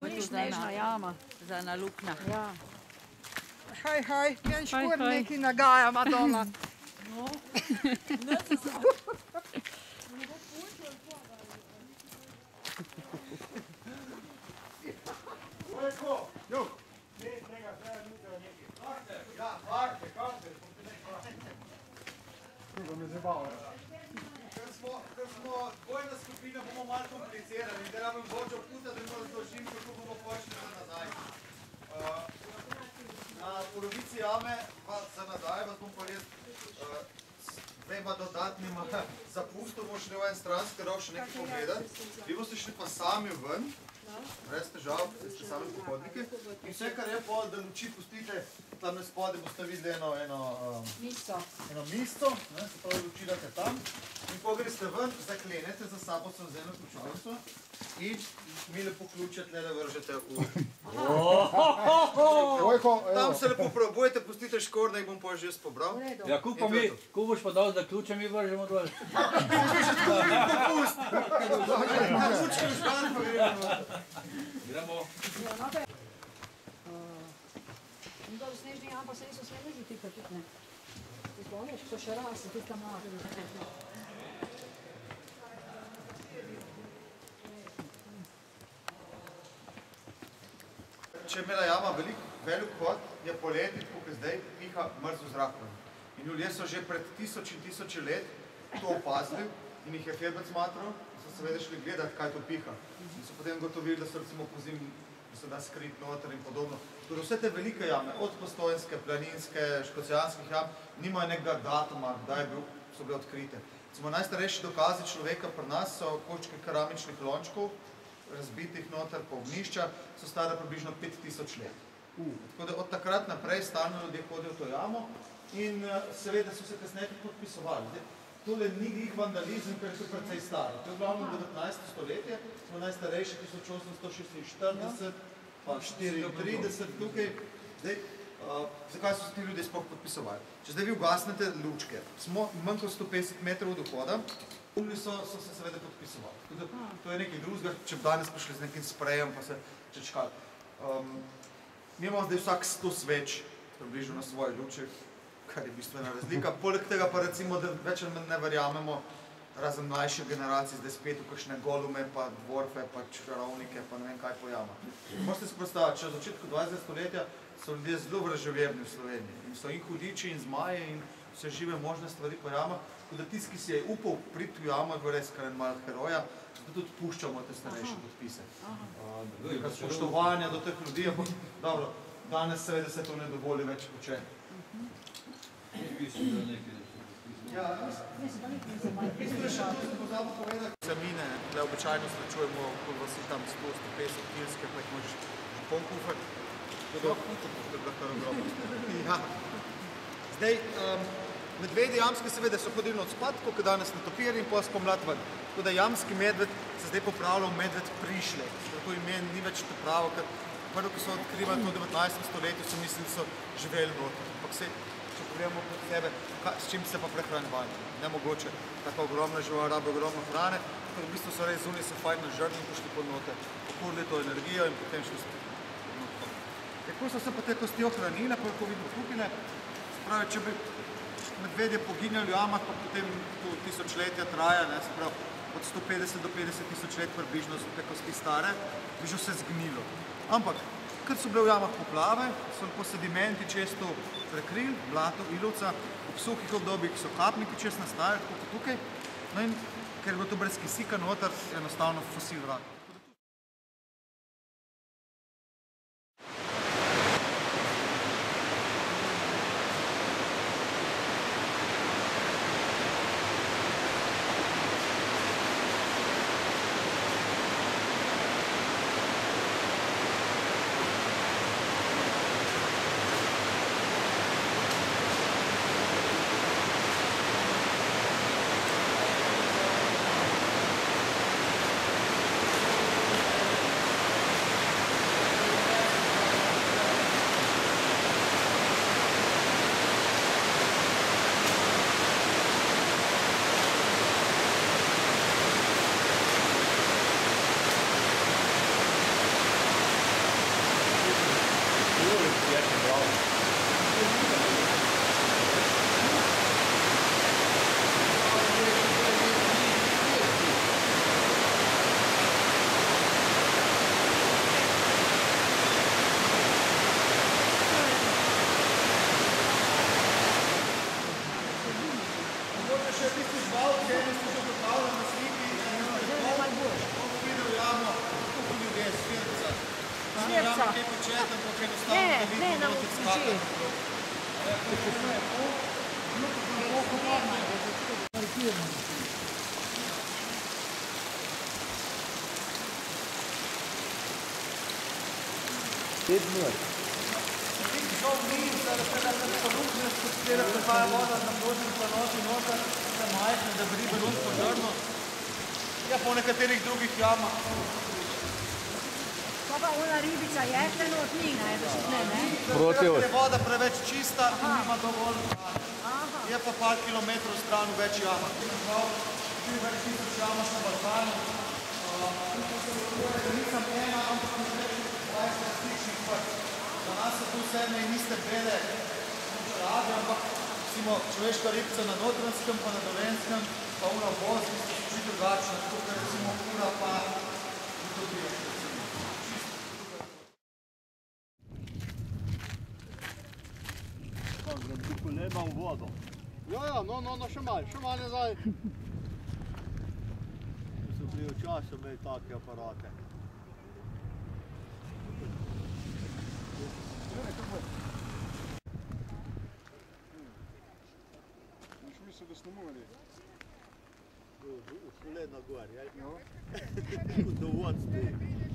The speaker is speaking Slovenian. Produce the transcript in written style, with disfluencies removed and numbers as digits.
Ni snežna jama. Za ena luknja. Ja. Hej, meni škur neki nagaja, Madonna. Ker smo dvojna skupina, bomo malo komplicirali in da rabim bočo puta, da imamo razložim, kako bomo počeli za nazaj. Na polovici jame, pa za nazaj, vas bom pa res dvema dodatnima zapustom bomo šli v en stranski rov še nekaj pogledati. Vi boste šli pa sami ven, brez težav, ste sami pohodniki. In vse, kar je pol, da luči pustite, tam na spode boste videli eno misto, se pravi luči date tam. In ko greste ven, zaklenete za sabo sem z eno ključavnico in mi lepo ključe tlele vržete v... Tam se lepo probujete, pustite škor, da jih bom pa že jaz pobral. Ja, ko boš pa dal, da ključe mi vržemo dol? Popust! Ključke v špan pa gremo. Gremo. In dol snežni jam pa se niso smeli žutika tudi, ne? Ti spomniš, so še rasi, tudi tam mladi. Če je imela jama velik hod, je poleti, tako kot zdaj, piha mrzo zrak. In ljudje so že pred tisoč in tisoče let to opazili in jih je Firbec matral, so seveda šli gledati, kaj to piha. In so potem gotovili, da so recimo pozimi, da se da skrit noter in podobno. Torej vse te velike jame, od Postojnske, Planinske, Škocijanskih jam, nimajo nekega datuma, kdaj so bile odkrite. Recimo najstarejši dokazi človeka pri nas so koščke keramičnih lončkov, razbitih noter po ognjišča, so stare približno 5000 let. Tako da od takrat naprej stalno ljudje hodijo v to jamo in seveda so se kasneje podpisovali. Tole ni glih vandalizem, ker je to precej staro. To je glavno 19. stoletje, smo najstarejši 1846, pa 34 tukaj. Zdaj, zakaj so se ti ljudje sploh podpisovali? Če zdaj vi ugasnete lučke, smo manj kot 150 metrov od vhoda, so se seveda podpisovali. To je nekaj drugega, če bi danes prišli z nekim sprejem, pa se čečkali. Mi imamo zdaj vsak 100 sveč približno na svoje luče, kar je bistvena razlika. Poleg tega pa recimo, da več ne verjamemo razen mlajših generacij, zdaj spet v kakšne golume, pa dvorfe, pa čarovnike, pa ne vem kaj po jamah. Možete si predstaviti, če v začetku 20. stoletja so ljudje zelo vraževjerni v Sloveniji. In so in hudiči, in zmaje, in vse žive možne stvari po jamah. Tako da tisti, ki si je upal priti v jamo, je bil res kar en mal heroja, zato tudi puščamo te starejše podpise. Spoštovanja do teh ljudi, ampak dobro, danes seveda se to ne dovoli več početi. Za mine, da običajno srečujemo, ko vas je tam 100-150 kilske, pa jih možeš že pol kufati. To je bila kar ogromno. Zdaj, medvedi jamske seveda so hodili odspat, kot danes na topir in pa spomlad ven. Tako da jamski medved se zdaj popravljal medved prišlek. To ime ni več to pravo, ker prvo, ki so odkrivali to v 19. stoletju, so mislili, da so živeli noter. Ampak se, če pogledamo pod sebe, s čim se pa prehranjevali. Nemogoče, tako ogromna žival rabi ogromno hrane, tako da v bistvu so res zunaj se fajn nažrli in pošli pod noter. Pokurili to energijo in potem šli so pod noter. Kako so se pa te kosti ohranile, pa ko vidimo tukaj, se pravi, če bi medvedje poginjali v jamah, pa potem to tisočletja traja, se pravi, od 150 do 50 tisoč let približno so te kosti stare, bi že vse zgnilo. Ampak, ker so bile v jamah poplave, so po sedimenti često prekrili, blato, ilovca, ob suhih obdobjih so kapniki čest nastajali, tako kot tukaj, no in ker je bilo to brez kisika noter, enostavno fosil vrat. ribica. Kaj početi, ampak enostavno Ne, da ne, vidimo nam doti uči. skakati. Žal ni, zaradi tega, ker so luknje, skozi katere prihaja voda na množnih planoti noter, se majhne, da bi ribe lunsko žrno. Ja, po nekaterih drugih jamah. Pa pa ona ribica je trenut ni, najbrž ne, ne? Ker je voda preveč čista in nima dovolj hrane. Je pa par kilometrov stran v več jamah. Žal, tudi več tisoč jamah na Balkanu. Nisem ena, ampak več 20 različnih vrst. Za nas so tu vse ene in iste bede rade, ampak recimo človeška ribica na Notranjskem, pa na Dolenjskem, pa ura v Bosni so čisto drugačne, tako kot recimo ura pa tudi. Koleba v vodo. Ja, no, še malo nazaj. So bili včasih imeli take aparate. Mislil, da ste morali. Kolena gor, jel? No. Do vod stoji.